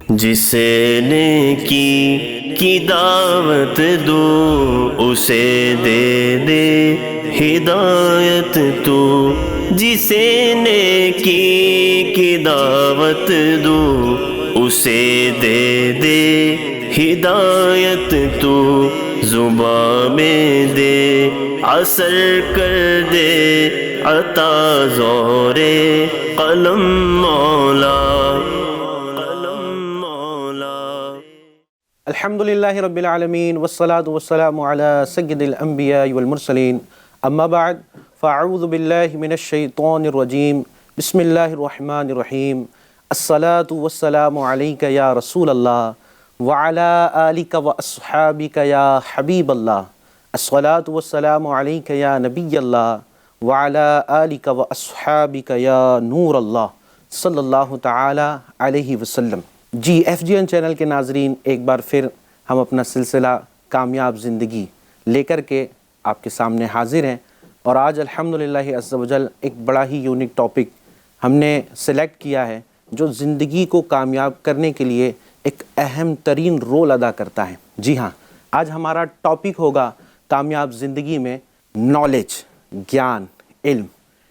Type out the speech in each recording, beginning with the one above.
جسے نیکی کی دعوت دوں اسے دے دے ہدایت تو، جسے نیکی کی دعوت دوں اسے دے دے ہدایت تو، زباں میں دے اثر کر دے عطا زور قلم مولا۔ الحمدللہ رب العالمین والصلاة والسلام علی سید الانبیاء والمرسلین، اما بعد فاعوذ باللہ من الشیطان الرجیم، بسم اللہ الرحمن الرحیم۔ الصلاة والسلام علیک یا رسول اللہ وعلی آلک واصحابک یا حبیب اللہ، الصلاة والسلام علیک یا نبی اللہ وعلی آلک واصحابک یا نور اللہ صلی اللہ تعالی علیہ وسلم۔ جی ایف جی این چینل کے ناظرین، ایک بار پھر ہم اپنا سلسلہ کامیاب زندگی لے کر کے آپ کے سامنے حاضر ہیں، اور آج الحمدللہ عز و جل ایک بڑا ہی یونیک ٹاپک ہم نے سلیکٹ کیا ہے جو زندگی کو کامیاب کرنے کے لیے ایک اہم ترین رول ادا کرتا ہے۔ جی ہاں، آج ہمارا ٹاپک ہوگا کامیاب زندگی میں نالج، گیان، علم۔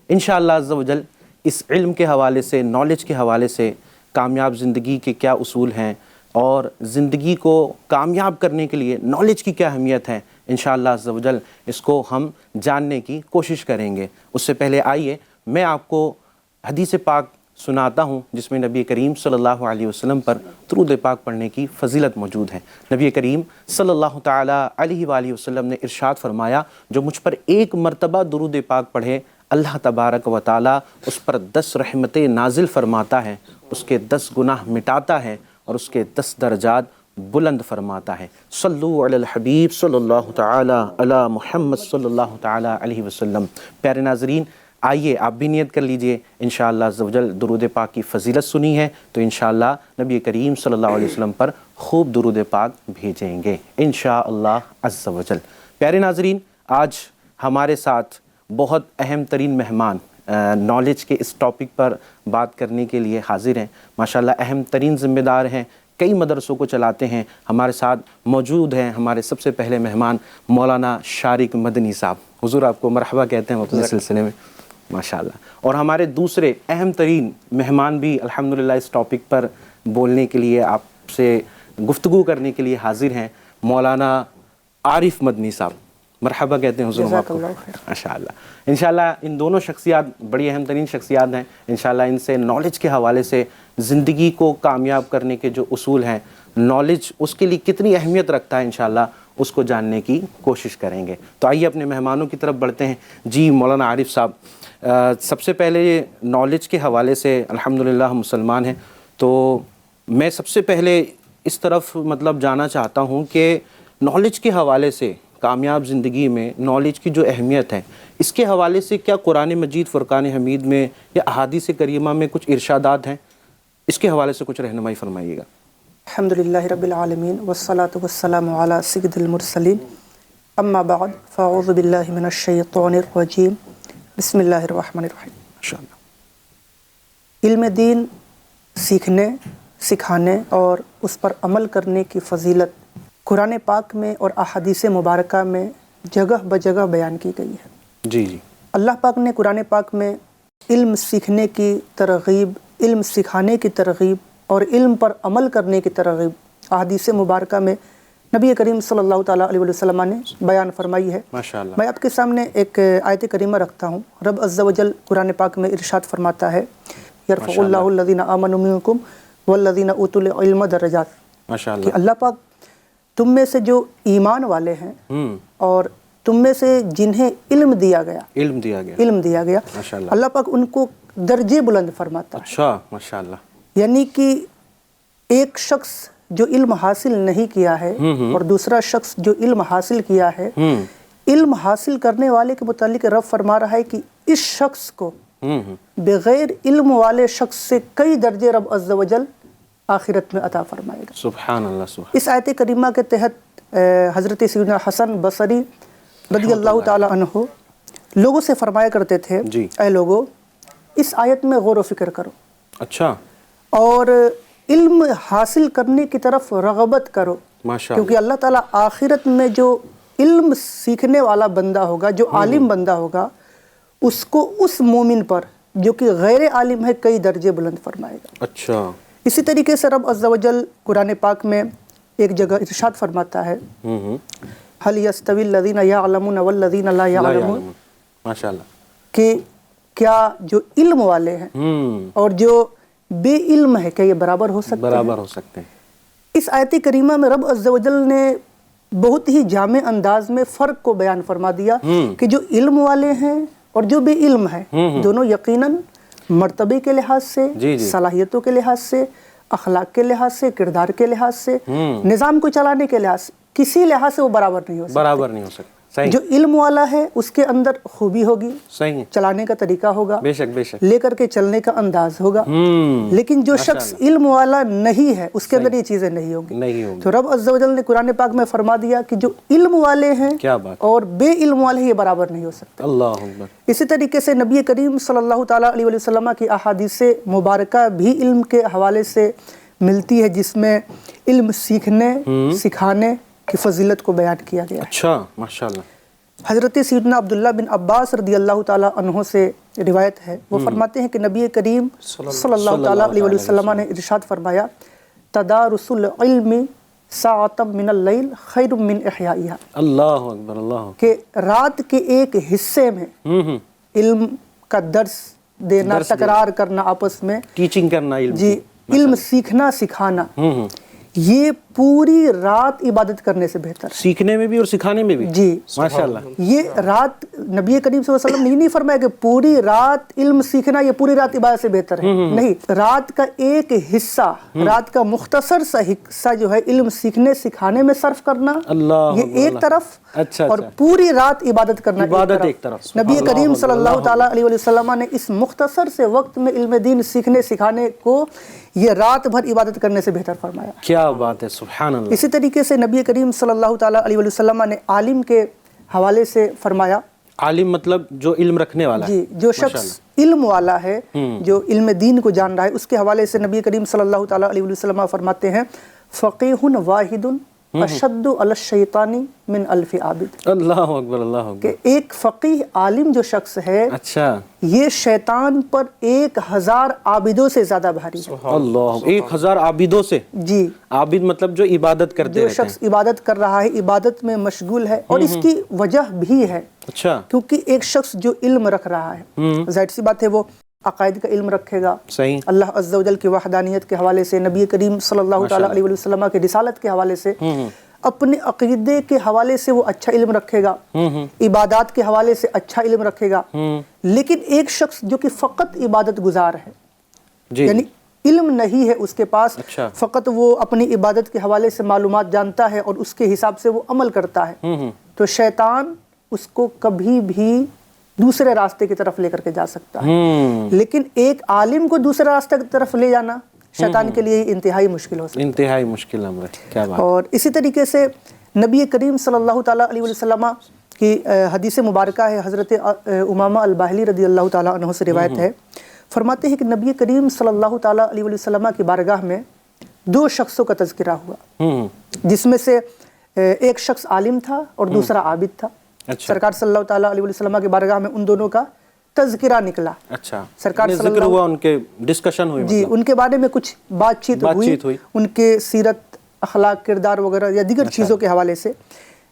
انشاءاللہ عز و جل اس علم کے حوالے سے، نالج کے حوالے سے کامیاب زندگی کے کیا اصول ہیں اور زندگی کو کامیاب کرنے کے لیے نالج کی کیا اہمیت ہے، انشاءاللہ عز و جل اس کو ہم جاننے کی کوشش کریں گے۔ اس سے پہلے آئیے میں آپ کو حدیث پاک سناتا ہوں جس میں نبی کریم صلی اللہ علیہ وسلم پر درود پاک پڑھنے کی فضیلت موجود ہے۔ نبی کریم صلی اللہ تعالی علیہ وآلہ وسلم نے ارشاد فرمایا، جو مجھ پر ایک مرتبہ درود پاک پڑھے اللہ تبارک و تعالی اس پر 10 رحمتیں نازل فرماتا ہے، اس کے 10 گناہ مٹاتا ہے اور اس کے 10 درجات بلند فرماتا ہے۔ صلو علی الحبیب صلی اللہ تعالی علی محمد صلی اللہ تعالی علیہ وسلم۔ پیارے ناظرین، آئیے آپ بھی نیت کر لیجئے، انشاءاللہ عز و جل درود پاک کی فضیلت سنی ہے تو انشاءاللہ نبی کریم صلی اللہ علیہ وسلم پر خوب درود پاک بھیجیں گے انشاءاللہ عز و جل۔ پیارے ناظرین، آج ہمارے ساتھ بہت اہم ترین مہمان نالج کے اس ٹاپک پر بات کرنے کے لیے حاضر ہیں۔ ماشاءاللہ اہم ترین ذمہ دار ہیں، کئی مدرسوں کو چلاتے ہیں۔ ہمارے ساتھ موجود ہیں ہمارے سب سے پہلے مہمان مولانا شارق مدنی صاحب۔ حضور آپ کو مرحبا کہتے ہیں اپنے سلسلے میں، ماشاءاللہ۔ اور ہمارے دوسرے اہم ترین مہمان بھی الحمدللہ اس ٹاپک پر بولنے کے لیے، آپ سے گفتگو کرنے کے لیے حاضر ہیں، مولانا عارف مدنی صاحب۔ مرحبا کہتے ہیں حضور آپ کو، ماشاءاللہ۔ انشاءاللہ ان دونوں شخصیات بڑی اہم ترین شخصیات ہیں، انشاءاللہ ان سے نالج کے حوالے سے زندگی کو کامیاب کرنے کے جو اصول ہیں، نالج اس کے لیے کتنی اہمیت رکھتا ہے، انشاءاللہ اس کو جاننے کی کوشش کریں گے۔ تو آئیے اپنے مہمانوں کی طرف بڑھتے ہیں۔ جی مولانا عارف صاحب، سب سے پہلے نالج کے حوالے سے الحمدللہ ہم مسلمان ہیں، تو میں سب سے پہلے اس طرف جانا چاہتا ہوں کہ نالج کے حوالے سے کامیاب زندگی میں نالج کی جو اہمیت ہے، اس کے حوالے سے کیا قرآن مجید فرقان حمید میں یا احادیث کریمہ میں کچھ ارشادات ہیں؟ اس کے حوالے سے کچھ رہنمائی فرمائیے گا۔ الحمدللہ رب العالمین والصلاة والسلام علی سید المرسلین، اما بعد فاعوذ باللہ من الشیطان الرجیم، بسم اللہ الرحمن الرحیم۔ علم دین سیکھنے، سکھانے اور اس پر عمل کرنے کی فضیلت قرآن پاک میں اور احادیث مبارکہ میں جگہ بجگہ بیان کی گئی ہے۔ جی جی، اللہ پاک نے قرآن پاک میں علم سیکھنے کی ترغیب، علم سکھانے کی ترغیب اور علم پر عمل کرنے کی ترغیب احادیث مبارکہ میں نبی کریم صلی اللہ تعالیٰ علیہ وسلم نے بیان فرمائی ہے۔ ماشاءاللہ۔ میں آپ کے سامنے ایک آیت کریمہ رکھتا ہوں۔ رب عز و جل قرآن پاک میں ارشاد فرماتا ہے، یرفع اللہ الذین آمنوا منکم والذین اوتوا العلم درجات، ماشاءاللہ، کہ اللہ پاک تم میں سے جو ایمان والے ہیں اور تم میں سے جنہیں علم دیا گیا ماشاءاللہ، اللہ پاک ان کو درجے بلند فرماتا ہے۔ اچھا، ماشاءاللہ۔ یعنی کہ ایک شخص جو علم حاصل نہیں کیا ہے اور دوسرا شخص جو علم حاصل کیا ہے، علم حاصل کرنے والے کے متعلق رب فرما رہا ہے کہ اس شخص کو بغیر علم والے شخص سے کئی درجے رب عز و جل آخرت میں عطا فرمائے گا۔ سبحان اللہ، سبحان۔ اس آیت کریمہ کے تحت حضرت سیدنا حسن بصری رضی اللہ تعالی عنہ لوگوں سے فرمایا کرتے تھے، اے لوگو اس آیت میں غور و فکر کرو، اچھا، اور علم حاصل کرنے کی طرف رغبت کرو، ماشاء اللہ، کیونکہ اللہ تعالیٰ آخرت میں جو علم سیکھنے والا بندہ ہوگا، جو عالم بندہ ہوگا، اس کو اس مومن پر جو کہ غیر عالم ہے کئی درجے بلند فرمائے گا۔ اچھا، اسی طریقے سے رب عز و جل قرآن پاک میں ایک جگہ ارشاد فرماتا ہے، هل يستوي الذين يعلمون والذين لا يعلمون، ماشاء اللہ، کہ کیا جو علم والے ہیں اور جو بے علم ہے کیا یہ برابر ہو سکتے ہیں؟ برابر ہو سکتے ہیں۔ اس آیت کریمہ میں رب عز و جل نے بہت ہی جامع انداز میں فرق کو بیان فرما دیا کہ جو علم والے ہیں اور جو بے علم ہے، دونوں یقیناً مرتبے کے لحاظ سے، صلاحیتوں کے لحاظ سے، اخلاق کے لحاظ سے، کردار کے لحاظ سے، نظام کو چلانے کے لحاظ سے، کسی لحاظ سے وہ برابر نہیں ہو سکتے۔ برابر نہیں ہو سکتے، صحیح، جو علم والا ہے اس کے اندر خوبی ہوگی، صحیح ہے، چلانے کا طریقہ ہوگا، بے شک بے شک، لے کر کے چلنے کا انداز ہوگا، لیکن جو شخص علم والا نہیں ہے اس کے اندر یہ چیزیں نہیں ہوں گی۔ نہیں ہوگی۔ تو رب عز و جل نے قرآن پاک میں فرما دیا کہ جو علم والے ہیں کیا بات، اور بے علم والے ہیں یہ برابر نہیں ہو سکتے۔ اللہ اکبر۔ اسی طریقے سے نبی کریم صلی اللہ تعالیٰ علیہ وسلم کی احادیث مبارکہ بھی علم کے حوالے سے ملتی ہے، جس میں علم سیکھنے، سکھانے کی فضیلت کو بیان کیا گیا ہے۔ اچھا، ماشاء اللہ۔ حضرت سیدنا عبداللہ بن عباس رضی اللہ تعالیٰ عنہ سے روایت ہے، وہ فرماتے ہیں کہ نبی کریم صلی اللہ تعالیٰ علیہ وسلم نے ارشاد فرمایا، تدارس العلم ساعۃ من اللیل خیر من احیائها، اللہ اکبر، اللہ کہ رات کے ایک حصے میں علم کا درس دینا، تکرار کرنا آپس میں، ٹیچنگ کرنا، علم جی، علم سیکھنا سکھانا، یہ پوری رات عبادت کرنے سے بہتر ہے۔ سیکھنے میں بھی اور سکھانے میں بھی، جی، ماشاءاللہ۔ یہ رات نبی کریم صلی اللہ علیہ وسلم نے یہ نہیں فرمایا کہ پوری رات علم سیکھنا یہ پوری رات عبادت سے بہتر ہے، نہیں، رات کا ایک حصہ، رات کا مختصر سا حصہ جو ہے علم سیکھنے سکھانے میں صرف کرنا، اللہ یہ ایک طرف، اچھا، اور پوری رات عبادت کرنا عبادت ایک طرف۔ نبی کریم صلی اللہ تعالیٰ علیہ وسلم نے اس مختصر سے وقت میں علم دین سیکھنے سکھانے کو یہ رات بھر عبادت کرنے سے بہتر فرمایا۔ کیا بات ہے، سبحان اللہ۔ اسی طریقے سے نبی کریم صلی اللہ تعالیٰ علیہ وسلم نے عالم کے حوالے سے فرمایا، عالم مطلب جو علم رکھنے والا ہے، جی، جو شخص علم والا ہے، جو علم دین کو جان رہا ہے، اس کے حوالے سے نبی کریم صلی اللہ تعالیٰ علیہ وسلم فرماتے ہیں، فقیہ واحد اشد علی الشیطان من الف عابد، اللہ اکبر، اللہ اکبر، کہ ایک فقیہ عالم جو شخص ہے اچھا، یہ شیطان پر 1000 عابدوں سے زیادہ بھاری ہے۔ اللہ، 1000 عابدوں سے، جی، عابد مطلب جو عبادت کرتے جو رہتے ہیں، شخص عبادت کر رہا ہے، عبادت میں مشغول ہے، اور اس کی وجہ بھی ہے، اچھا، کیونکہ ایک شخص جو علم رکھ رہا ہے، ظاہر سی بات ہے وہ عقائد کا علم رکھے گا، صحیح، اللہ عز و جل کی وحدانیت کے حوالے سے، نبی کریم صلی اللہ تعالیٰ علیہ وسلم کی رسالت کے حوالے سے، اپنے عقیدے کے حوالے سے وہ اچھا علم رکھے گا، عبادات کے حوالے سے اچھا علم رکھے گا، لیکن ایک شخص جو کہ فقط عبادت گزار ہے، جی، یعنی علم نہیں ہے اس کے پاس، اچھا، فقط وہ اپنی عبادت کے حوالے سے معلومات جانتا ہے اور اس کے حساب سے وہ عمل کرتا ہے، تو شیطان اس کو کبھی بھی دوسرے راستے کی طرف لے کر کے جا سکتا ہے، لیکن ایک عالم کو دوسرے راستے کی طرف لے جانا شیطان کے لیے انتہائی مشکل ہو سکتا ہے، انتہائی مشکل امر ہے، کیا بات۔ اور اسی طریقے سے نبی کریم صلی اللہ تعالیٰ علیہ وسلم کی حدیث مبارکہ ہے، حضرت امامہ الباہلی رضی اللہ تعالیٰ عنہ سے روایت ہے، فرماتے ہیں کہ نبی کریم صلی اللہ تعالیٰ علیہ وسلم کی بارگاہ میں 2 شخصوں کا تذکرہ ہوا، جس میں سے ایک شخص عالم تھا اور دوسرا عابد تھا۔ سرکار صلی اللہ تعالیٰ علیہ وسلم کی بارگاہ میں ان دونوں کا تذکرہ نکلا، اچھا، سرکار صلی ذکر ہوا، ان کے ڈسکشن ہوئی، جی، ان کے بارے میں کچھ بات چیت ہوئی، ان کے سیرت، اخلاق، کردار وغیرہ یا دیگر چیزوں کے حوالے سے۔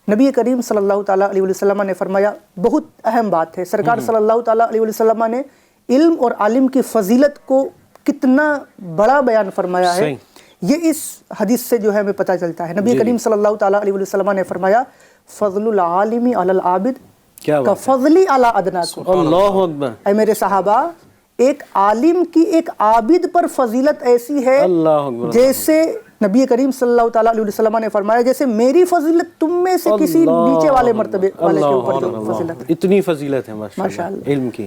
نبی کریم صلی اللہ تعالیٰ علیہ وسلم نے فرمایا، بہت اہم بات ہے، سرکار صلی اللہ تعالیٰ علیہ وسلم نے علم اور عالم کی فضیلت کو کتنا بڑا بیان فرمایا ہے، یہ اس حدیث سے جو ہے ہمیں پتہ چلتا ہے۔ نبی کریم صلی اللہ تعالیٰ علیہ وسلم نے فرمایا، فضل العالم علی العابد کفضلی علی ادناکم، اللہ اکبر، اے میرے صحابہ، ایک عالم کی ایک عابد پر فضیلت ایسی ہے جیسے نبی کریم صلی اللہ تعالیٰ علیہ وسلم نے فرمایا جیسے میری فضیلت تم میں سے کسی نیچے والے مرتبے والے کے اوپر جو فضیلت ہے، اتنی فضیلت ہے ماشاءاللہ علم کی۔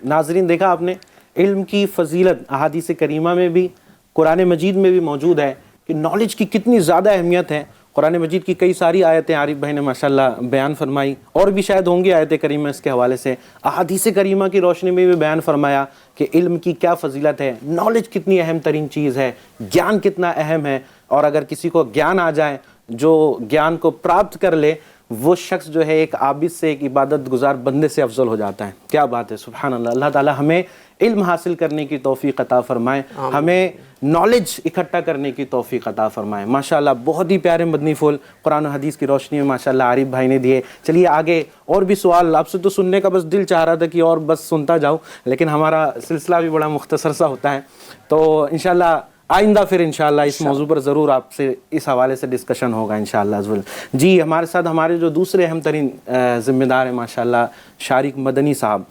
ناظرین دیکھا آپ نے، علم کی فضیلت احادیث کریمہ میں بھی، قرآن مجید میں بھی موجود ہے کہ نالج کی کتنی زیادہ اہمیت ہے۔ قرآن مجید کی کئی ساری آیتیں عارف بھائی نے ماشاءاللہ بیان فرمائی، اور بھی شاید ہوں گی آیت کریمہ اس کے حوالے سے۔ احادیث کریمہ کی روشنی میں بھی بیان فرمایا کہ علم کی کیا فضیلت ہے، نالج کتنی اہم ترین چیز ہے، گیان کتنا اہم ہے، اور اگر کسی کو گیان آ جائے، جو گیان کو پراپت کر لے، وہ شخص جو ہے ایک عابد سے، ایک عبادت گزار بندے سے افضل ہو جاتا ہے۔ کیا بات ہے، سبحان اللہ۔ اللہ تعالی ہمیں علم حاصل کرنے کی توفیق عطا فرمائے، ہمیں نالج اکٹھا کرنے کی توفیق عطا فرمائے۔ ماشاءاللہ بہت ہی پیارے مدنی پھول قرآن و حدیث کی روشنی میں ماشاءاللہ عارف بھائی نے دیے۔ چلیے آگے اور بھی سوال، آپ سے تو سننے کا بس دل چاہ رہا تھا کہ اور بس سنتا جاؤ، لیکن ہمارا سلسلہ بھی بڑا مختصر سا ہوتا ہے، تو انشاءاللہ آئندہ پھر انشاءاللہ اس موضوع پر ضرور آپ سے اس حوالے سے ڈسکشن ہوگا انشاءاللہ عز و جل۔ جی ہمارے ساتھ ہمارے جو دوسرے اہم ترین ذمہ دار ہیں ماشاءاللہ شارق مدنی صاحب،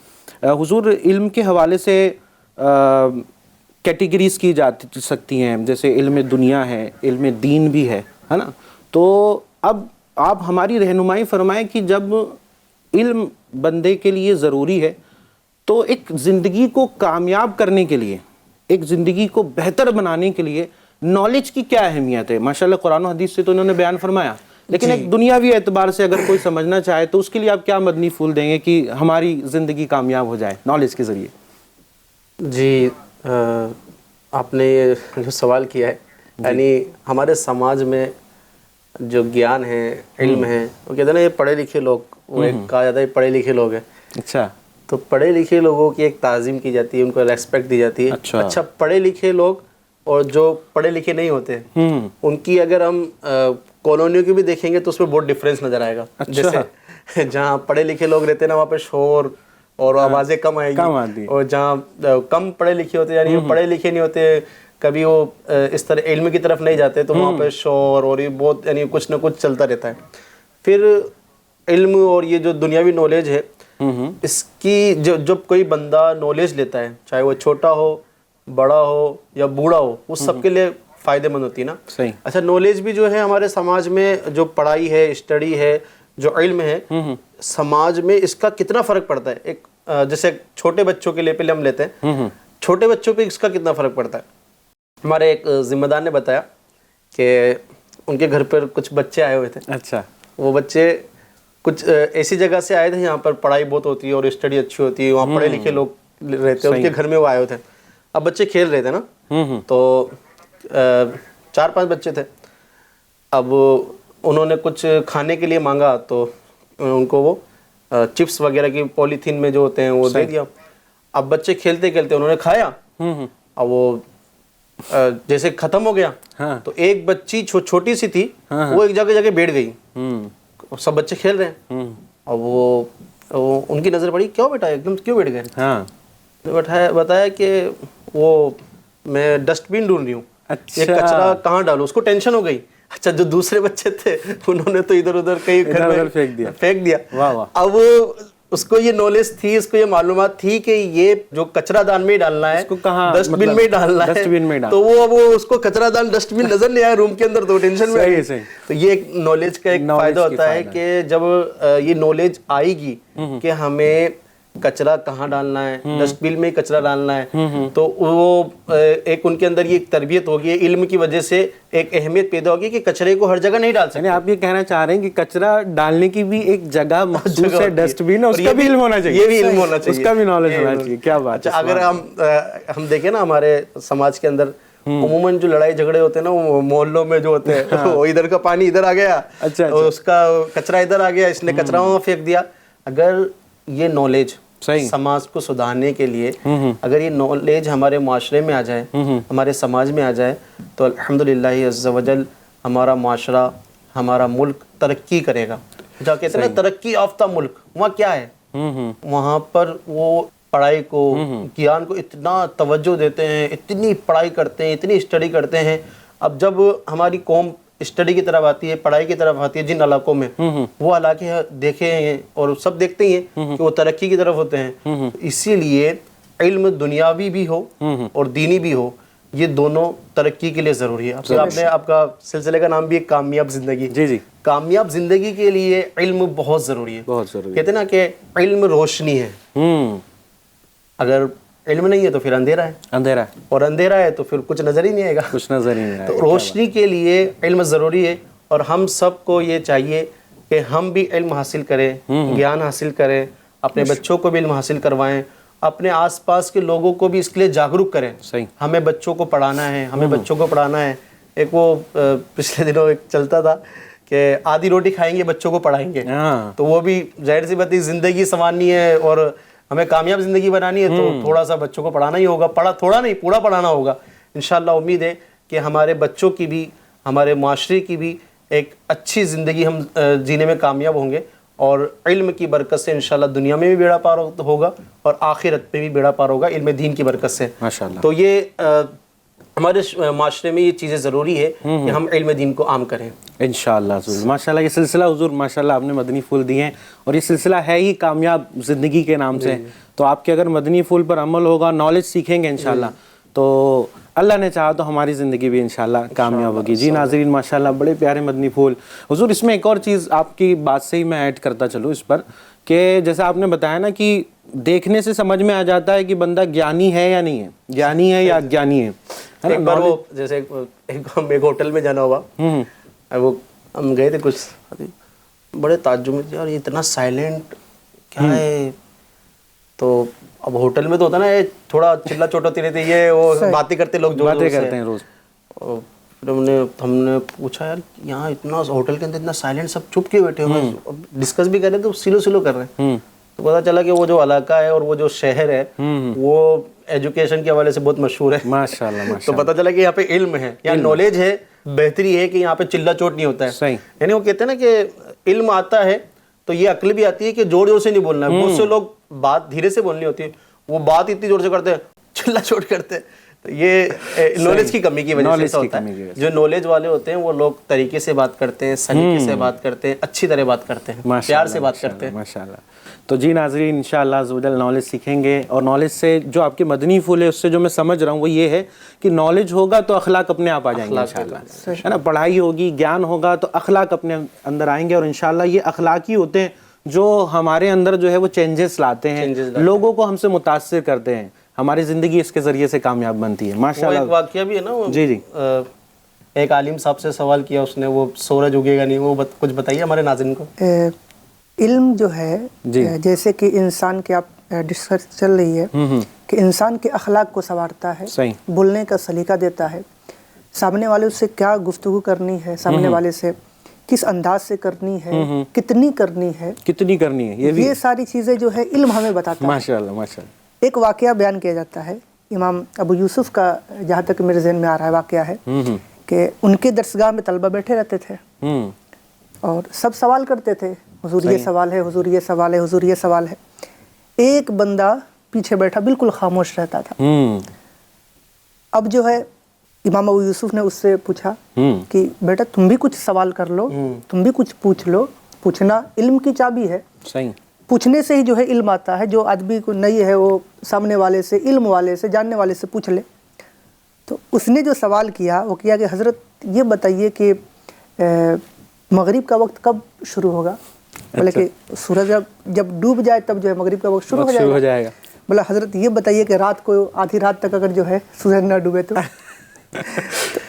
حضور علم کے حوالے سے کیٹیگریز کی جا سکتی ہیں، جیسے علم دنیا ہے، علم دین بھی ہے نا، تو اب آپ ہماری رہنمائی فرمائیں کہ جب علم بندے کے لیے ضروری ہے تو ایک زندگی کو کامیاب کرنے کے لیے، ایک زندگی کو بہتر بنانے کے لیے نالج کی کیا اہمیت ہے؟ ماشاءاللہ قرآن و حدیث سے تو انہوں نے بیان فرمایا، لیکن ایک دنیاوی اعتبار سے اگر کوئی سمجھنا چاہے تو اس کے لیے آپ کیا مدنی پھول دیں گے کہ ہماری زندگی کامیاب ہو جائے نالج کے ذریعے؟ جی آپ نے یہ جو سوال کیا ہے، یعنی ہمارے سماج میں جو گیان ہے، علم ہے، وہ کہتے ہیں نا یہ پڑھے لکھے لوگ، وہ ایک کہا جاتا ہے پڑھے لکھے لوگ ہیں۔ اچھا، تو پڑھے لکھے لوگوں کی ایک تعظیم کی جاتی ہے، ان کو ریسپیکٹ دی جاتی ہے۔ اچھا پڑھے لکھے لوگ اور جو پڑھے لکھے نہیں ہوتے، ان کی اگر ہم کالونیوں کی بھی دیکھیں گے تو اس میں بہت ڈفرینس نظر آئے گا۔ جیسے جہاں پڑھے لکھے لوگ رہتے ہیں نا، وہاں پہ شور اور آوازیں کم آئے گی، اور جہاں کم پڑھے لکھے ہوتے یعنی پڑھے لکھے نہیں ہوتے، کبھی وہ اس طرح علم کی طرف نہیں جاتے، تو وہاں پہ شور اور یہ بہت یعنی کچھ نہ کچھ چلتا رہتا ہے۔ پھر علم اور یہ جو دنیاوی نالج ہے، اس کی جب کوئی بندہ نالج لیتا ہے، چاہے وہ چھوٹا ہو، بڑا ہو یا بوڑھا ہو، وہ سب کے لیے فائدے مند ہوتی ہے نا۔ صحیح۔ اچھا نالج بھی جو ہے ہمارے سماج میں جو پڑھائی ہے، اسٹڈی ہے، جو علم ہے، سماج میں اس کا کتنا فرق پڑتا ہے؟ ایک جیسے چھوٹے بچوں کے لیے پہلے ہم لیتے ہیں، چھوٹے بچوں پہ اس کا کتنا فرق پڑتا ہے؟ ہمارے ایک ذمہ دار نے بتایا کہ ان کے گھر پر کچھ بچے آئے ہوئے تھے۔ اچھا، وہ بچے کچھ ایسی جگہ سے آئے تھے جہاں پر پڑھائی بہت ہوتی ہے اور اسٹڈی اچھی ہوتی ہے، وہاں پڑھے لکھے لوگ رہتے ہیں، ان کے گھر میں وہ آئے ہوئے تھے۔ اب بچے کھیل رہے تھے نا، تو 4-5 بچے تھے۔ اب انہوں نے کچھ کھانے کے لیے مانگا تو ان کو وہ چپس وغیرہ کی پولیتھین میں جو ہوتے ہیں وہ دے دیا۔ اب بچے کھیلتے کھیلتے انہوں نے کھایا، اب وہ جیسے ختم ہو گیا تو ایک بچی چھوٹی سی تھی، وہ ایک جگہ جگہ بیٹھ گئی، سب بچے کھیل رہے ہیں۔ اب وہ ان کی نظر پڑی، کیوں بیٹا ایک دم کیوں بیٹھ گئے؟ بتایا کہ وہ میں ڈسٹ بین ڈھونڈ رہی ہوں، یہ کچرا کہاں ڈالوں، اس کو ٹینشن ہو گئی۔ اچھا جو دوسرے بچے تھے انہوں نے تو ادھر ادھر کہیں پھینک دیا۔ اب اس کو یہ نالج تھی، اس کو یہ معلومات تھی کہ یہ جو کچرا دان میں ہی ڈالنا ہے، ڈسٹ بن میں ہی ڈالنا ہے، تو وہ اس کو کچرا دان ڈسٹ بن نظر نہیں آیا روم کے اندر، تو ٹینشن میں آئی۔ تو یہ ایک نالج کا ایک فائدہ ہوتا ہے کہ جب یہ نالج آئے گی کہ ہمیں کچرا کہاں ڈالنا ہے، ڈسٹ بن میں کچرا ڈالنا ہے، تو وہ ایک ان کے اندر یہ تربیت ہوگی، علم کی وجہ سے ایک اہمیت پیدا ہوگی کہ کچرے کو ہر جگہ نہیں ڈال سکتے۔ یعنی آپ یہ کہنا چاہ رہے ہیں کہ کچرا ڈالنے کی بھی ایک جگہ مخصوص ہے، ڈسٹ بن، اس کا بھی علم ہونا چاہیے، یہ بھی علم ہونا چاہیے، اس کا بھی نالج ہونا چاہیے۔ کیا بات ہے۔ اگر ہم دیکھیں نا ہمارے سماج کے اندر عموماً جو لڑائی جھگڑے ہوتے ہیں نا، وہ محلوں میں جو ہوتے ہیں، وہ ادھر کا پانی ادھر آ گیا، اس کا کچرا ادھر آ گیا، اس نے کچرا وہاں پھینک دیا۔ اگر یہ نالج سماج کو سدھارنے کے لیے اگر یہ نالج ہمارے معاشرے میں آ جائے، ہمارے سماج میں آ جائے، تو الحمدللہ عز و جل ہمارا معاشرہ، ہمارا ملک ترقی کرے گا۔ جہاں کہتے ہیں نا ترقی یافتہ ملک، وہاں کیا ہے؟ وہاں پر وہ پڑھائی کو، گیان کو اتنا توجہ دیتے ہیں، اتنی پڑھائی کرتے ہیں، اتنی اسٹڈی کرتے ہیں۔ اب جب ہماری قوم اسٹڈی کی طرف آتی ہے، پڑھائی کی طرف آتی ہے، جن علاقوں میں وہ علاقے دیکھے ہیں اور سب دیکھتے ہی ہیں کہ وہ ترقی کی طرف ہوتے ہیں۔ اسی لیے علم دنیاوی بھی ہو اور دینی بھی ہو، یہ دونوں ترقی کے لیے ضروری ہے۔ آپ نے آپ کا سلسلے کا نام بھی ہے کامیاب زندگی۔ جی، کامیاب زندگی کے لیے علم بہت ضروری ہے، بہت ضروری۔ کہتے ہیں نا کہ علم روشنی ہے، اگر علم نہیں ہے تو پھر اندھیرا ہے، اندھیرا ہے، اور اندھیرا ہے تو پھر کچھ نظر ہی نہیں آئے گا، کچھ نظر ہی نہیں آئے گا۔ تو روشنی کے لیے علم ضروری ہے، اور ہم سب کو یہ چاہیے کہ ہم بھی علم حاصل کریں، گیان حاصل کریں، اپنے بچوں کو بھی علم حاصل کروائیں، اپنے آس پاس کے لوگوں کو بھی اس کے لیے جاگروک کریں. صحیح. ہمیں بچوں کو پڑھانا ہے, ہمیں بچوں کو پڑھانا ہے. ایک وہ پچھلے دنوں ایک چلتا تھا کہ آدھی روٹی کھائیں گے بچوں کو پڑھائیں گے. تو وہ بھی ظاہر سی بات ہے, زندگی سنوارنی ہے اور ہمیں کامیاب زندگی بنانی ہے تو تھوڑا سا بچوں کو پڑھانا ہی ہوگا. تھوڑا نہیں, پورا پڑھانا ہوگا. انشاءاللہ امید ہے کہ ہمارے بچوں کی بھی, ہمارے معاشرے کی بھی ایک اچھی زندگی ہم جینے میں کامیاب ہوں گے, اور علم کی برکت سے انشاءاللہ دنیا میں بھی بیڑا پار ہوگا اور آخرت پہ بھی بیڑا پار ہوگا علم دین کی برکت سے. ماشاءاللہ. تو یہ ہمارے معاشرے میں یہ چیزیں ضروری ہے کہ ہم علم دین کو عام کریں انشاءاللہ حضور. ماشاءاللہ یہ سلسلہ حضور ماشاءاللہ آپ نے مدنی پھول دیے ہیں, اور یہ سلسلہ ہے ہی کامیاب زندگی کے نام سے. تو آپ کے اگر مدنی پھول پر عمل ہوگا, نالج سیکھیں گے انشاءاللہ, تو اللہ نے چاہا تو ہماری زندگی بھی انشاءاللہ کامیاب ہوگی. جی ناظرین ماشاءاللہ بڑے پیارے مدنی پھول حضور. اس میں ایک اور چیز آپ کی بات سے ہی میں ایڈ کرتا چلوں اس پر, کہ جیسا آپ نے بتایا نا کہ دیکھنے سے سمجھ میں آ جاتا ہے کہ بندہ گیانی ہے یا نہیں ہے, گیانی ہے یا اگیانی ہے. ایک بار وہ جیسے ہم ایک ہوٹل میں جانا ہوا, وہ ہم گئے تھے کچھ, بڑے تعجب میں یار یہ اتنا سائلنٹ کیا ہے. تو اب ہوٹل میں تو ہوتا نا تھوڑا چلا چوٹ ہوتی رہتی ہے, وہ باتیں کرتے لوگ, جو باتیں کرتے ہیں روز. پھر ہم نے پوچھا یار یہاں اتنا ہوٹل کے اندر اتنا سائلنٹ, سب چپ کے بیٹھے ہوئے, ڈسکس بھی کر رہے تو سلو سلو کر رہے ہیں. تو پتا چلا کہ وہ جو علاقہ ہے اور وہ جو شہر ہے وہ ایجوکیشن کے حوالے سے بہت مشہور ہے. ماشاءاللہ. تو پتا چلا کہ یہاں پہ علم ہے, یہاں نالج ہے, بہتری ہے کہ یہاں پہ چلا چوٹ نہیں ہوتا ہے. صحیح. یعنی وہ کہتے ہیں نا کہ علم آتا ہے تو یہ عقل بھی آتی ہے کہ زور زور سے نہیں بولنا ہے. بہت سے لوگ بات دھیرے سے بولنی ہوتی ہے, وہ بات اتنی زور سے کرتے ہیں, چلا چوٹ کرتے ہیں. تو یہ نالج کی کمی کی وجہ سے ہوتا ہے. جو نالج والے ہوتے ہیں وہ لوگ طریقے سے بات کرتے ہیں, سلیقے سے بات کرتے ہیں, اچھی طرح بات کرتے ہیں, پیار سے بات کرتے ہیں. ماشاءاللہ. تو جی ناظرین انشاءاللہ عزوجل نالج سیکھیں گے, اور نالج سے جو آپ کے مدنی پھول ہے اس سے جو میں سمجھ رہا ہوں وہ یہ ہے کہ نالج ہوگا تو اخلاق اپنے آپ آ جائیں گے انشاءاللہ, ہے نا. پڑھائی ہوگی, گیان ہوگا تو اخلاق اپنے اندر آئیں گے, اور انشاءاللہ یہ اخلاق ہی ہوتے ہیں جو ہمارے اندر جو ہے وہ چینجز لاتے ہیں, لوگوں کو ہم سے متاثر کرتے ہیں, ہماری زندگی اس کے ذریعے سے کامیاب بنتی ہے. ماشاءاللہ. ایک واقعہ بھی ہے نا, جی جی, ایک عالم صاحب سے سوال کیا اس نے, وہ سورج اگے گا نہیں, وہ کچھ بتائیے ہمارے ناظرین کو. علم جو ہے جیسے کہ انسان کے آپ ڈسکس چل رہی ہے کہ انسان کے اخلاق کو سنوارتا ہے, بولنے کا سلیقہ دیتا ہے, سامنے والے سے کیا گفتگو کرنی ہے, سامنے والے سے کس انداز سے کرنی ہے, کتنی کرنی ہے, یہ ساری چیزیں جو ہے علم ہمیں بتاتا ہے. ماشاءاللہ ماشاءاللہ. ایک واقعہ بیان کیا جاتا ہے امام ابو یوسف کا, جہاں تک میرے ذہن میں آ رہا ہے واقعہ ہے کہ ان کے درسگاہ میں طلبہ بیٹھے رہتے تھے اور سب سوال کرتے تھے, حضور یہ سوال ہے, حضور یہ سوال ہے, حضور یہ سوال ہے. ایک بندہ پیچھے بیٹھا بالکل خاموش رہتا تھا. اب جو ہے امام ابو یوسف نے اس سے پوچھا کہ بیٹا تم بھی کچھ سوال کر لو, تم بھی کچھ پوچھ لو, پوچھنا علم کی چابی ہے. صحیح. پوچھنے سے ہی جو ہے علم آتا ہے. جو آدمی کو نہیں ہے وہ سامنے والے سے, علم والے سے, جاننے والے سے پوچھ لے. تو اس نے جو سوال کیا وہ کیا کہ حضرت یہ بتائیے کہ مغرب کا وقت کب شروع ہوگا؟ بولے کہ سورج جب ڈوب جائے تب جو ہے مغرب کا وقت شروع ہو جائے گا. بولا حضرت یہ بتائیے کہ رات کو آدھی رات تک اگر جو ہے سورج نہ ڈوبے تو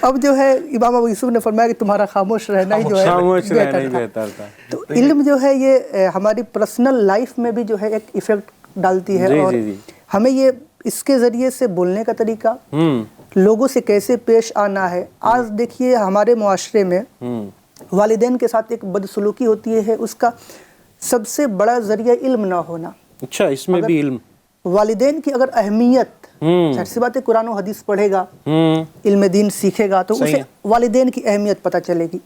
اب جو ہے امام ابو یوسف نے فرمایا کہ تمہارا خاموش رہنا ہی جو ہے بہتر تھا. تو علم جو ہے یہ ہماری پرسنل لائف میں بھی جو ہے ایک ایفیکٹ ڈالتی ہے, اور ہمیں یہ اس کے ذریعے سے بولنے کا طریقہ, لوگوں سے کیسے پیش آنا ہے. آج دیکھیے ہمارے معاشرے میں والدین کے ساتھ ایک بدسلوکی ہوتی ہے, اس کا سب سے بڑا ذریعہ علم نہ ہونا. اچھا, اس میں بھی علم, والدین کی اگر اہمیت, ظاہر سی بات ہے قرآن و حدیث پڑھے گا, علم دین سیکھے گا تو اسے والدین کی اہمیت پتہ چلے گی.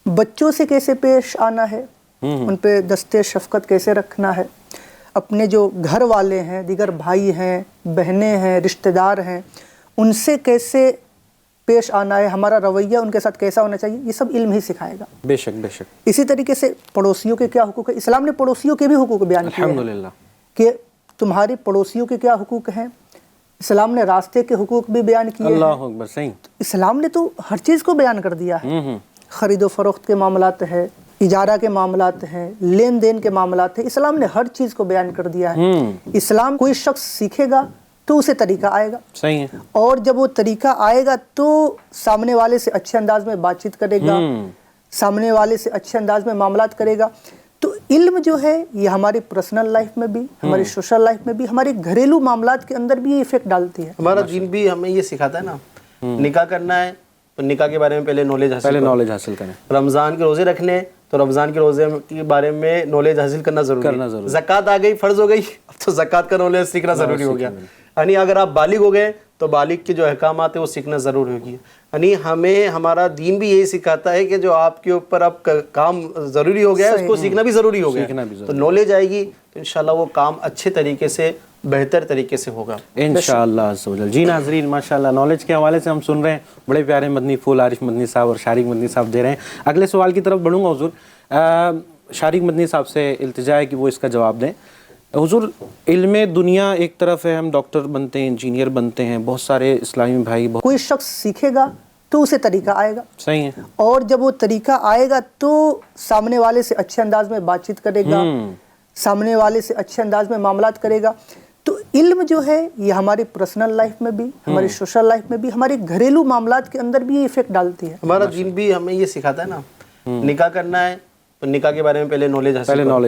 بچوں سے کیسے پیش آنا ہے, ان پہ دستے شفقت کیسے رکھنا ہے, اپنے جو گھر والے ہیں, دیگر بھائی ہیں, بہنیں ہیں, رشتہ دار ہیں, ان سے کیسے پیش آنا ہے, ہمارا رویہ ان کے ساتھ کیسا ہونا چاہیے, یہ سب علم ہی سکھائے گا. بے شک بے شک. اسی طریقے سے پڑوسیوں کے کیا حقوق ہے, اسلام نے پڑوسیوں کے بھی حقوق بیان کیے ہیں. الحمدللہ. کہ تمہارے پڑوسیوں کے کیا حقوق ہیں. اسلام نے راستے کے حقوق بھی بیان کیے ہیں. اللہ اکبر. صحیح. اسلام نے تو ہر چیز کو بیان کر دیا ہے. خرید و فروخت کے معاملات ہیں, اجارہ کے معاملات ہیں, لین دین کے معاملات ہیں, اسلام نے ہر چیز کو بیان کر دیا ہے. اسلام کوئی شخص سیکھے گا تو اسے طریقہ آئے گا. صحیح ہے. اور جب وہ طریقہ آئے گا تو سامنے والے سے اچھے انداز میں بات چیت کرے گا, سامنے والے سے اچھے انداز میں معاملات کرے گا. تو علم جو ہے یہ ہماری پرسنل لائف میں بھی، ہماری سوشل لائف میں بھی، ہمارے گھریلو معاملات کے اندر بھی یہ افیکٹ ڈالتی ہے. ہمارا دین بھی ہمیں یہ سکھاتا ہے نا، نکاح کرنا ہے تو نکاح کے بارے میں پہلے نالج حاصل کریں. رمضان کے روزے رکھنے تو رمضان کے روزے کے بارے میں نالج حاصل کرنا ضروری ہے. زکوٰۃ آ گئی، فرض ہو گئی، اب تو زکوٰۃ کا نالج سیکھنا ضروری ہو گیا. یعنی اگر آپ بالغ ہو گئے تو بالغ کے جو احکامات ہیں وہ سیکھنا ضروری ہوگی. یعنی ہمیں ہمارا دین بھی یہی سکھاتا ہے کہ جو آپ کے اوپر اب کام ضروری ہو گیا ہے اس کو سیکھنا بھی ضروری ہو گیا. تو نالج آئے گی تو انشاءاللہ وہ کام اچھے طریقے سے، بہتر طریقے سے ہوگا انشاءاللہ عز و جل. جی ناظرین، ماشاءاللہ نالج کے حوالے سے ہم سن رہے ہیں، بڑے پیارے مدنی پھول عارف مدنی صاحب اور شارق مدنی صاحب دے رہے ہیں. اگلے سوال کی طرف بڑھوں گا حضور. شارق مدنی صاحب سے التجا ہے کہ وہ اس کا جواب دیں. حضور، علم دنیا ایک طرف ہے، ہم ڈاکٹر بنتے ہیں، انجینئر بنتے ہیں، بہت سارے اسلامی بھائی کوئی شخص سیکھے گا تو اسے طریقہ آئے گا. صحیح ہے. اور جب وہ طریقہ آئے گا تو سامنے والے سے اچھے انداز میں بات چیت کرے گا، سامنے والے سے اچھے انداز میں معاملات کرے گا. تو علم جو ہے یہ ہماری پرسنل لائف میں بھی، ہماری سوشل لائف میں بھی، ہمارے گھریلو معاملات کے اندر بھی یہ افیکٹ ڈالتی ہے. ہمارا دین بھی ہمیں یہ سکھاتا ہے نا، نکاح کرنا ہے تو نکاح کے بارے میں پہلے نالج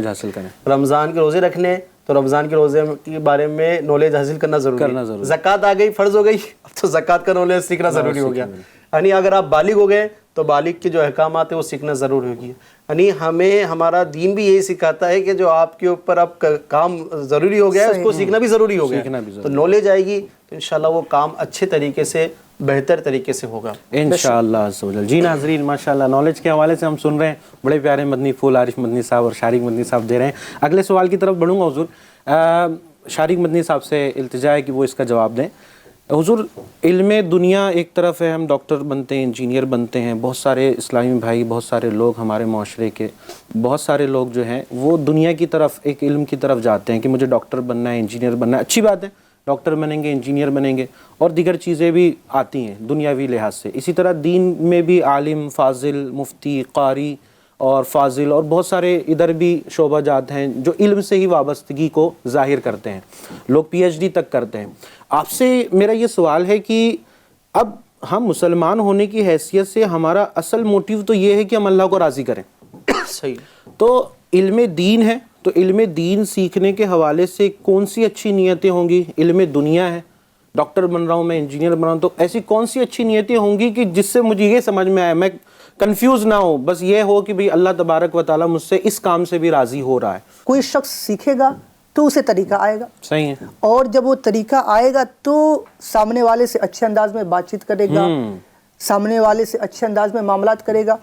حاصل کریں. رمضان کے روزے رکھنے تو رمضان کے روزے کے بارے میں نالج حاصل کرنا ضروری ہے. زکوٰۃ آ گئی، فرض ہو گئی، اب تو زکوٰۃ کا نالج سیکھنا ضروری ہو گیا. یعنی اگر آپ بالغ ہو گئے تو بالغ کے جو احکامات ہیں وہ سیکھنا ضروری ہوگی. یعنی ہمیں ہمارا دین بھی یہی سکھاتا ہے کہ جو آپ کے اوپر اب کام ضروری ہو گیا ہے اس کو سیکھنا بھی ضروری ہو گیا. تو نالج آئے گی تو انشاءاللہ وہ کام اچھے طریقے سے، بہتر طریقے سے ہوگا انشاءاللہ عز و جل. جی ناظرین، ماشاءاللہ نالج کے حوالے سے ہم سن رہے ہیں، بڑے پیارے مدنی پھول عارف مدنی صاحب اور شارق مدنی صاحب دے رہے ہیں. اگلے سوال کی طرف بڑھوں گا حضور. شارق مدنی صاحب سے التجا ہے کہ وہ اس کا جواب دیں. حضور، علم دنیا ایک طرف ہے، ہم ڈاکٹر بنتے ہیں، انجینئر بنتے ہیں، بہت سارے اسلامی بھائی، بہت سارے لوگ ہمارے معاشرے کے، بہت سارے لوگ جو ہیں وہ دنیا کی طرف، ایک علم کی طرف جاتے ہیں کہ مجھے ڈاکٹر بننا ہے، انجینئر بننا ہے. اچھی بات ہے، ڈاکٹر بنیں گے، انجینئر بنیں گے، اور دیگر چیزیں بھی آتی ہیں دنیاوی لحاظ سے. اسی طرح دین میں بھی عالم، فاضل، مفتی، قاری اور فاضل اور بہت سارے ادھر بھی شعبہ جات ہیں جو علم سے ہی وابستگی کو ظاہر کرتے ہیں. لوگ پی ایچ ڈی تک کرتے ہیں. آپ سے میرا یہ سوال ہے کہ اب ہم مسلمان ہونے کی حیثیت سے ہمارا اصل موٹیو تو یہ ہے کہ ہم اللہ کو راضی کریں. صحیح. تو علم دین ہے، تو علم دین سیکھنے کے حوالے سے کون سی اچھی نیتیں ہوں گی؟ علم دنیا ہے، ڈاکٹر بن رہا ہوں میں، انجینئر بن رہا ہوں، تو ایسی کون سی اچھی نیتیں ہوں گی کہ جس سے مجھے یہ سمجھ میں آئے، میں کنفیوز نہ ہوں، بس یہ ہو کہ بھئی اللہ تبارک و تعالیٰ مجھ سے اس کام سے بھی راضی ہو رہا ہے. کوئی شخص سیکھے گا تو اسے طریقہ آئے گا. صحیح ہے. اور جب وہ طریقہ آئے گا تو سامنے والے سے اچھے انداز میں بات چیت کرے گا، سامنے والے سے اچھے انداز میں معاملات کرے گا.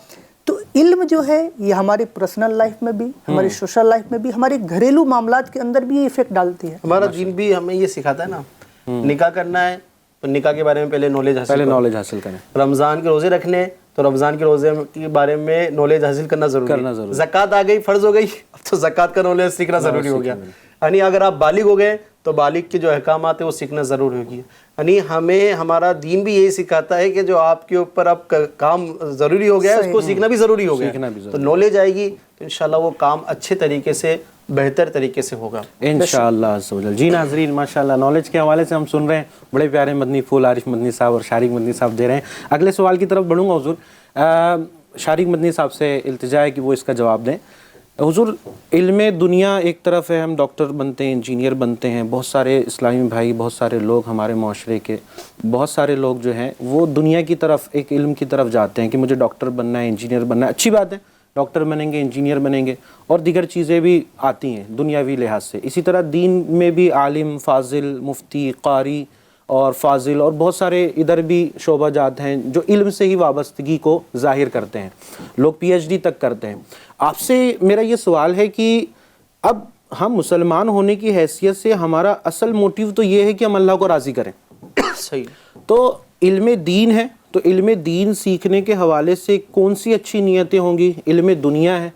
تو علم جو ہے یہ ہماری پرسنل لائف میں بھی، ہماری سوشل لائف میں بھی، ہمارے گھریلو معاملات کے اندر بھی یہ افیکٹ ڈالتی ہے. ہمارا دین بھی ہمیں یہ سکھاتا ہے نا، نکاح کرنا ہے تو نکاح کے بارے میں پہلے نالج حاصل کریں. رمضان کے روزے رکھنے تو رمضان کے روزے کے بارے میں نالج حاصل کرنا ضروری ہے. زکوٰۃ آ گئی، فرض ہو گئی، اب تو زکوٰۃ کا نالج سیکھنا ضروری ہو گیا. یعنی اگر آپ بالغ ہو گئے تو بالغ کے جو احکامات ہیں وہ سیکھنا ضروری ہوگی. یعنی ہمیں ہمارا دین بھی یہی سکھاتا ہے کہ جو آپ کے اوپر اب کام ضروری ہو گیا ہے اس کو سیکھنا بھی ضروری ہو گیا. تو نالج آئے گی تو انشاءاللہ وہ کام اچھے طریقے سے، بہتر طریقے سے ہوگا انشاءاللہ عز و جل. جی ناظرین، ماشاءاللہ نالج کے حوالے سے ہم سن رہے ہیں، بڑے پیارے مدنی پھول عارف مدنی صاحب اور شارق مدنی صاحب دے رہے ہیں. اگلے سوال کی طرف بڑھوں گا حضور. شارق مدنی صاحب سے التجا ہے کہ وہ اس کا جواب دیں. حضور، علم دنیا ایک طرف ہے، ہم ڈاکٹر بنتے ہیں، انجینئر بنتے ہیں، بہت سارے اسلامی بھائی، بہت سارے لوگ ہمارے معاشرے کے، بہت سارے لوگ جو ہیں وہ دنیا کی طرف، ایک علم کی طرف جاتے ہیں کہ مجھے ڈاکٹر بننا ہے، انجینئر بننا ہے. اچھی بات ہے، ڈاکٹر بنیں گے، انجینئر بنیں گے، اور دیگر چیزیں بھی آتی ہیں دنیاوی لحاظ سے. اسی طرح دین میں بھی عالم، فاضل، مفتی، قاری اور فاضل اور بہت سارے ادھر بھی شعبہ جات ہیں جو علم سے ہی وابستگی کو ظاہر کرتے ہیں. لوگ پی ایچ ڈی تک کرتے ہیں. آپ سے میرا یہ سوال ہے کہ اب ہم مسلمان ہونے کی حیثیت سے ہمارا اصل موٹیو تو یہ ہے کہ ہم اللہ کو راضی کریں. صحیح. تو علم دین ہے، تو علم دین سیکھنے کے حوالے سے کون سی اچھی نیتیں ہوں گی؟ علم دنیا ہے،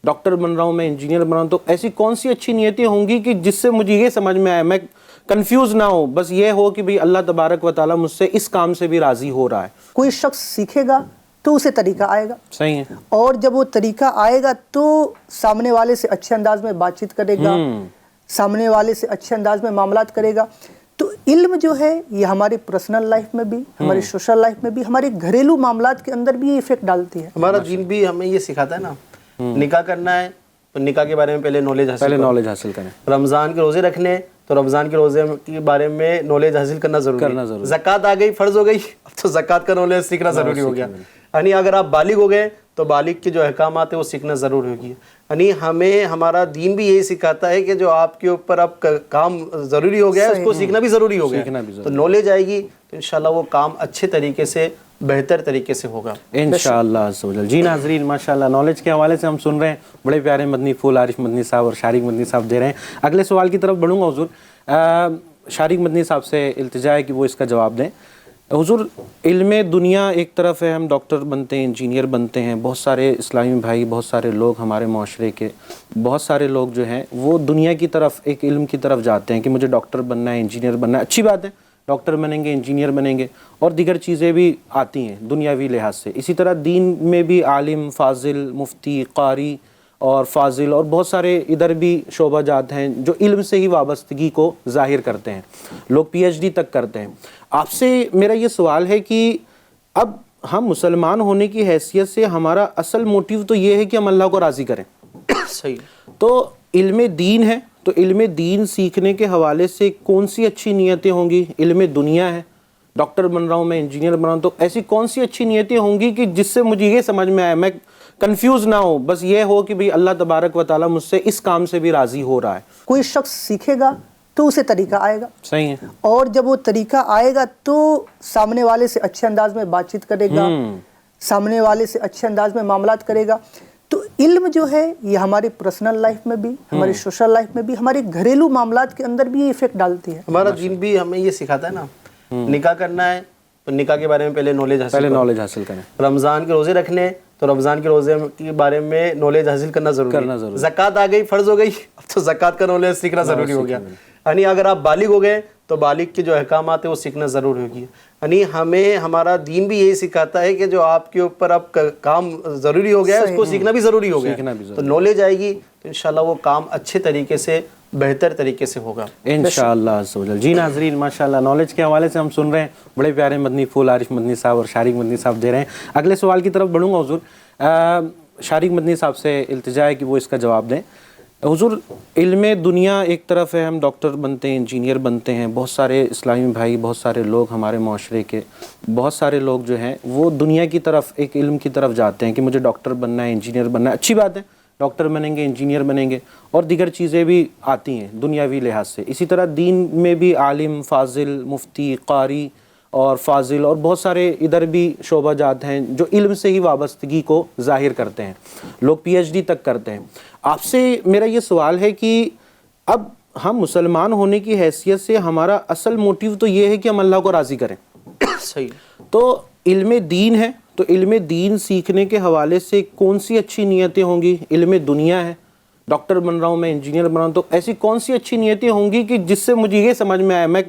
ڈاکٹر بن رہا ہوں میں، انجینئر بن رہا ہوں، تو ایسی کون سی اچھی نیتیں ہوں گی کہ جس سے مجھے یہ سمجھ میں آئے، میں کنفیوز نہ ہوں، بس یہ ہو کہ بھئی اللہ تبارک و تعالیٰ مجھ سے اس کام سے بھی راضی ہو رہا ہے. کوئی شخص سیکھے گا تو اسے طریقہ آئے گا. صحیح ہے. اور جب وہ طریقہ آئے گا تو سامنے والے سے اچھے انداز میں بات چیت کرے گا، سامنے والے سے اچھے انداز میں معاملات کرے گا. تو علم جو ہے یہ ہماری پرسنل لائف میں بھی، ہماری سوشل لائف میں بھی، ہمارے گھریلو معاملات کے اندر بھی یہ افیکٹ ڈالتی ہے. ہمارا دین بھی ہمیں یہ سکھاتا ہے نا، نکاح کرنا ہے تو نکاح کے بارے میں پہلے نالج حاصل کریں. رمضان کے روزے رکھنے تو رمضان کے روزے کے بارے میں نالج حاصل کرنا ضروری ہے. زکوٰۃ آ گئی، فرض ہو گئی، اب تو زکوٰۃ کا نالج سیکھنا ضروری ہو گیا. یعنی اگر آپ بالغ ہو گئے تو بالغ کے جو احکامات ہیں وہ سیکھنا ضروری ہوگی. یعنی ہمیں ہمارا دین بھی یہی سکھاتا ہے کہ جو آپ کے اوپر اب کام ضروری ہو گیا ہے اس کو سیکھنا بھی ضروری ہو گیا. تو نالج آئے گی تو انشاءاللہ وہ کام اچھے طریقے سے، بہتر طریقے سے ہوگا انشاءاللہ عز و جل. جی ناظرین، ماشاءاللہ نالج کے حوالے سے ہم سن رہے ہیں، بڑے پیارے مدنی پھول عارف مدنی صاحب اور شارق مدنی صاحب دے رہے ہیں. اگلے سوال کی طرف بڑھوں گا حضور. شارق مدنی صاحب سے التجا ہے کہ وہ اس کا جواب دیں. حضور، علم دنیا ایک طرف ہے، ہم ڈاکٹر بنتے ہیں، انجینئر بنتے ہیں، بہت سارے اسلامی بھائی، بہت سارے لوگ ہمارے معاشرے کے بہت سارے لوگ جو ہیں وہ دنیا کی طرف، ایک علم کی طرف جاتے ہیں کہ مجھے ڈاکٹر بننا ہے، انجینئر بننا ہے. اچھی بات ہے، ڈاکٹر بنیں گے، انجینئر بنیں گے، اور دیگر چیزیں بھی آتی ہیں دنیاوی لحاظ سے. اسی طرح دین میں بھی عالم، فاضل، مفتی، قاری اور فاضل اور بہت سارے ادھر بھی شعبہ جات ہیں جو علم سے ہی وابستگی کو ظاہر کرتے ہیں. لوگ پی ایچ ڈی تک کرتے ہیں. آپ سے میرا یہ سوال ہے کہ اب ہم مسلمان ہونے کی حیثیت سے ہمارا اصل موٹیو تو یہ ہے کہ ہم اللہ کو راضی کریں. صحیح. تو علم دین ہے، تو علم دین سیکھنے کے حوالے سے کون سی اچھی نیتیں ہوں گی؟ علم دنیا ہے، ڈاکٹر بن رہا ہوں میں، انجینئر بن رہا ہوں، تو ایسی کون سی اچھی نیتیں ہوں گی کہ جس سے مجھے یہ سمجھ میں آئے، میں کنفیوز نہ ہوں، بس یہ ہو کہ بھئی اللہ تبارک و تعالیٰ مجھ سے اس کام سے بھی راضی ہو رہا ہے. کوئی شخص سیکھے گا تو اسے طریقہ آئے گا. صحیح ہے. اور جب وہ طریقہ آئے گا تو سامنے والے سے اچھے انداز میں بات چیت کرے گا، سامنے والے سے اچھے انداز میں معاملات کرے گا. تو علم جو ہے یہ ہماری پرسنل لائف میں بھی، ہماری سوشل لائف میں بھی، ہمارے گھریلو معاملات کے اندر بھی یہ ایفیکٹ ڈالتی ہے. ہمارا دین بھی ہمیں یہ سکھاتا ہے نا، نکاح کرنا ہے تو نکاح کے بارے میں پہلے نالج حاصل کریں. رمضان کے روزے رکھنے تو رمضان کے روزے کے بارے میں نالج حاصل کرنا ضروری ہے. زکوٰۃ آ گئی، فرض ہو گئی، اب تو زکوٰۃ کا نالج سیکھنا ضروری ہو گیا. یعنی اگر آپ بالغ ہو گئے تو بالغ کے جو احکامات ہیں وہ سیکھنا ضروری ہوگی. یعنی ہمیں ہمارا دین بھی یہی سکھاتا ہے کہ جو آپ کے اوپر اب کام ضروری ہو گیا ہے اس کو سیکھنا بھی ضروری ہو گیا. تو نالج آئے گی تو انشاءاللہ وہ کام اچھے طریقے سے، بہتر طریقے سے ہوگا انشاءاللہ عز و جل. جی ناظرین، ماشاءاللہ نالج کے حوالے سے ہم سن رہے ہیں، بڑے پیارے مدنی پھول عارف مدنی صاحب اور شارق مدنی صاحب دے رہے ہیں. اگلے سوال کی طرف بڑھوں گا حضور. شارق مدنی صاحب سے التجا ہے کہ وہ اس کا جواب دیں. حضور، علم دنیا ایک طرف ہے، ہم ڈاکٹر بنتے ہیں، انجینئر بنتے ہیں، بہت سارے اسلامی بھائی، بہت سارے لوگ ہمارے معاشرے کے بہت سارے لوگ جو ہیں وہ دنیا کی طرف، ایک علم کی طرف جاتے ہیں کہ مجھے ڈاکٹر بننا ہے، انجینئر بننا ہے. اچھی بات ہے، ڈاکٹر بنیں گے، انجینئر بنیں گے، اور دیگر چیزیں بھی آتی ہیں دنیاوی لحاظ سے. اسی طرح دین میں بھی عالم، فاضل، مفتی، قاری اور فاضل اور بہت سارے ادھر بھی شعبہ جات ہیں جو علم سے ہی وابستگی کو ظاہر کرتے ہیں. لوگ پی ایچ ڈی تک کرتے ہیں. آپ سے میرا یہ سوال ہے کہ اب ہم مسلمان ہونے کی حیثیت سے ہمارا اصل موٹیو تو یہ ہے کہ ہم اللہ کو راضی کریں. صحیح. تو علم دین ہے، تو علم دین سیکھنے کے حوالے سے کون سی اچھی نیتیں ہوں گی؟ علم دنیا ہے، ڈاکٹر بن رہا ہوں میں، انجینئر بن رہا ہوں، تو ایسی کون سی اچھی نیتیں ہوں گی کہ جس سے مجھے یہ سمجھ میں آئے، میں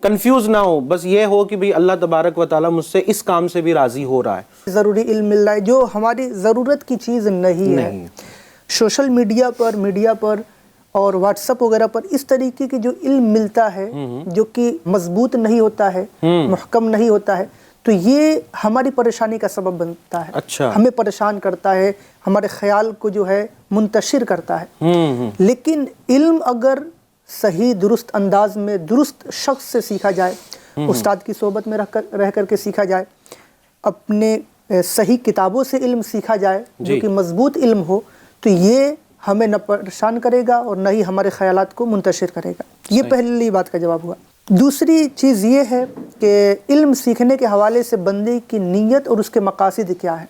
کنفیوز نہ ہوں، بس یہ ہو کہ بھئی اللہ تبارک و تعالیٰ مجھ سے اس کام سے بھی راضی ہو رہا ہے. ضروری علم مل رہا ہے جو ہماری ضرورت کی چیز نہیں ہے. سوشل میڈیا پر اور واٹس ایپ وغیرہ پر اس طریقے کے جو علم ملتا ہے جو کہ مضبوط نہیں ہوتا ہے، محکم نہیں ہوتا ہے، تو یہ ہماری پریشانی کا سبب بنتا ہے. اچھا. ہمیں پریشان کرتا ہے، ہمارے خیال کو جو ہے منتشر کرتا ہے. لیکن علم اگر صحیح درست انداز میں درست شخص سے سیکھا جائے، استاد کی صحبت میں رہ کر کے سیکھا جائے، اپنے صحیح کتابوں سے علم سیکھا جائے جو کہ مضبوط علم ہو، تو یہ ہمیں نہ پریشان کرے گا اور نہ ہی ہمارے خیالات کو منتشر کرے گا. یہ پہلی بات کا جواب ہوا. دوسری چیز یہ ہے کہ علم سیکھنے کے حوالے سے بندے کی نیت اور اس کے مقاصد کیا ہے،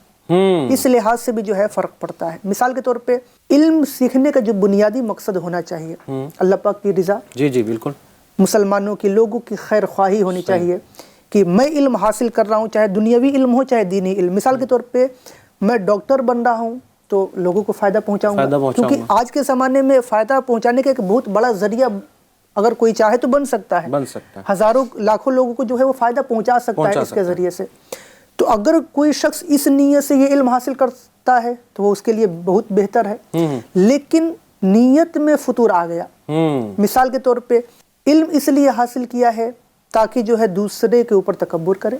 اس لحاظ سے بھی جو ہے فرق پڑتا ہے. مثال کے طور پہ علم سیکھنے کا جو بنیادی مقصد ہونا چاہیے اللہ پاک کی رضا، جی بالکل، مسلمانوں کی، لوگوں کی خیر خواہی ہونی چاہیے کہ میں علم حاصل کر رہا ہوں، چاہے دنیاوی علم ہو چاہے دینی علم. مثال کے طور پہ میں ڈاکٹر بن رہا ہوں تو لوگوں کو فائدہ پہنچاؤں گا، کیونکہ آج کے زمانے میں فائدہ پہنچانے کا ایک بہت بڑا ذریعہ اگر کوئی چاہے تو بن سکتا ہے. ہزاروں لاکھوں لوگوں کو جو ہے وہ فائدہ پہنچا سکتا ہے اس کے ذریعے سے. تو اگر کوئی شخص اس نیت سے یہ علم حاصل کرتا ہے تو وہ اس کے لیے بہت بہتر ہے. لیکن نیت میں فطور آ گیا. مثال کے طور پہ علم اس لیے حاصل کیا ہے تاکہ جو ہے دوسرے کے اوپر تکبر کرے،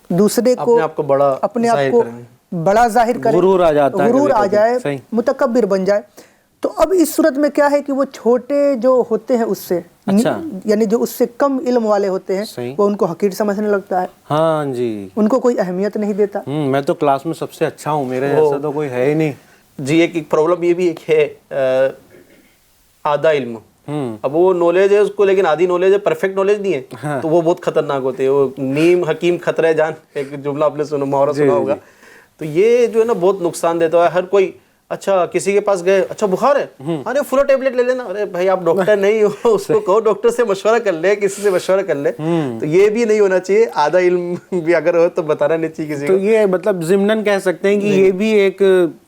دوسرے کو اپنے آپ کو بڑا ظاہر کرے, غرور آ جاتا ہے, غرور آ جائے, صحیح. متکبر بن جائے. تو اب اس صورت میں کیا ہے کہ وہ چھوٹے جو ہوتے ہیں اس سے, یعنی جو اس سے کم علم والے ہوتے ہیں, وہ ان کو حقیر سمجھنے لگتا ہے. ہاں جی, ان کو کوئی اہمیت نہیں دیتا. میں تو کلاس میں سب سے اچھا ہوں, میرے جیسا تو کوئی ہے ہی نہیں. جی ایک پرابلم یہ بھی ایک ہے, آدھا علم. اب وہ نالج ہے اس کو, لیکن آدھی نالج ہے, پرفیکٹ نالج نہیں ہے, تو وہ بہت خطرناک ہوتے ہیں. وہ نیم حکیم خطرہ جان, ایک جملہ آپ نے سنا, محاورہ سنا ہوگا. تو یہ جو ہے نا بہت نقصان دیتا ہے. ہر کوئی اچھا کسی کے پاس گئے, اچھا بخار ہے, ارے فلو ٹیبلٹ لے لینا. ارے بھائی آپ ڈاکٹر نہیں ہو, اس کو کہو ڈاکٹر سے مشورہ کر لے, کسی سے مشورہ کر لے. تو یہ بھی نہیں ہونا چاہیے. آدھا علم بھی اگر ہو تو بتانا نہیں چاہیے کسی کو. تو یہ مطلب ضمناً کہہ سکتے ہیں کہ یہ بھی ایک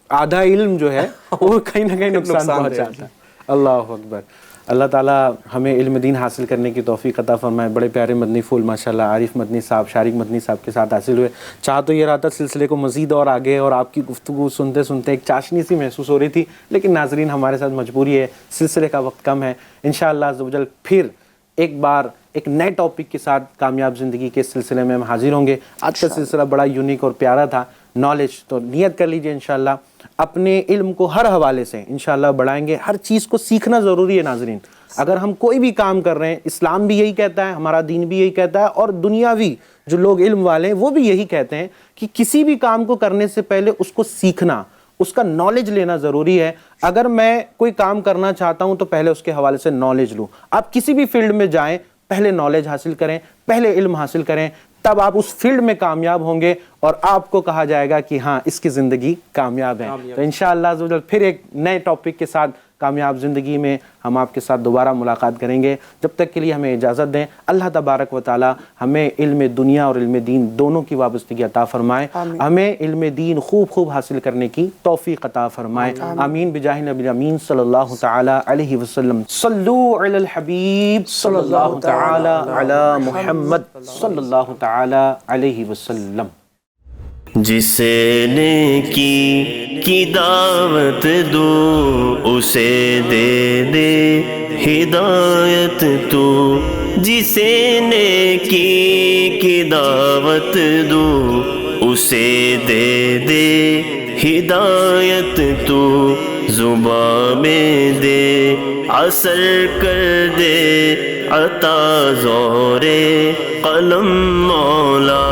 آدھا علم جو ہے وہ کہیں نہ کہیں نقصان پہنچاتا ہے. اللہ اکبر. اللہ تعالیٰ ہمیں علم دین حاصل کرنے کی توفیق عطا فرمائے. بڑے پیارے مدنی پھول ماشاءاللہ عارف مدنی صاحب, شارق مدنی صاحب کے ساتھ حاصل ہوئے. چاہ تو یہ رہا تھا سلسلے کو مزید اور آگے, اور آپ کی گفتگو سنتے سنتے ایک چاشنی سی محسوس ہو رہی تھی, لیکن ناظرین ہمارے ساتھ مجبوری ہے, سلسلے کا وقت کم ہے. انشاءاللہ عز و جل پھر ایک بار ایک نئے ٹاپک کے ساتھ کامیاب زندگی کے سلسلے میں ہم حاضر ہوں گے. آج کا سلسلہ بڑا یونیک اور پیارا تھا, نالج. تو نیت کر لیجئے انشاءاللہ اپنے علم کو ہر حوالے سے انشاءاللہ بڑھائیں گے. ہر چیز کو سیکھنا ضروری ہے ناظرین. اگر ہم کوئی بھی کام کر رہے ہیں, اسلام بھی یہی کہتا ہے, ہمارا دین بھی یہی کہتا ہے, اور دنیاوی جو لوگ علم والے ہیں وہ بھی یہی کہتے ہیں کہ کسی بھی کام کو کرنے سے پہلے اس کو سیکھنا, اس کا نالج لینا ضروری ہے. اگر میں کوئی کام کرنا چاہتا ہوں تو پہلے اس کے حوالے سے نالج لوں. آپ کسی بھی فیلڈ میں جائیں, پہلے نالج حاصل کریں, پہلے علم حاصل کریں, تب آپ اس فیلڈ میں کامیاب ہوں گے اور آپ کو کہا جائے گا کہ ہاں اس کی زندگی کامیاب ہے. تو انشاءاللہ عز و جل پھر ایک نئے ٹاپک کے ساتھ کامیاب زندگی میں ہم آپ کے ساتھ دوبارہ ملاقات کریں گے. جب تک کے لیے ہمیں اجازت دیں. اللہ تبارک و تعالی ہمیں علم دنیا اور علم دین دونوں کی وابستگی عطا فرمائے. ہمیں علم دین خوب حاصل کرنے کی توفیق عطا فرمائے. آمین بجاہ نبی امین صلی اللہ تعالی علیہ وسلم. صلو علی الحبیب صلی اللہ تعالی علی محمد صلی اللہ تعالی علیہ وسلم. جسے نیکی کی دعوت دوں اسے دے دے ہدایت تو, جسے نیکی کی دعوت دوں اسے دے دے ہدایت تو, زبان میں دے اثر کر دے عطا زور قلم مولا,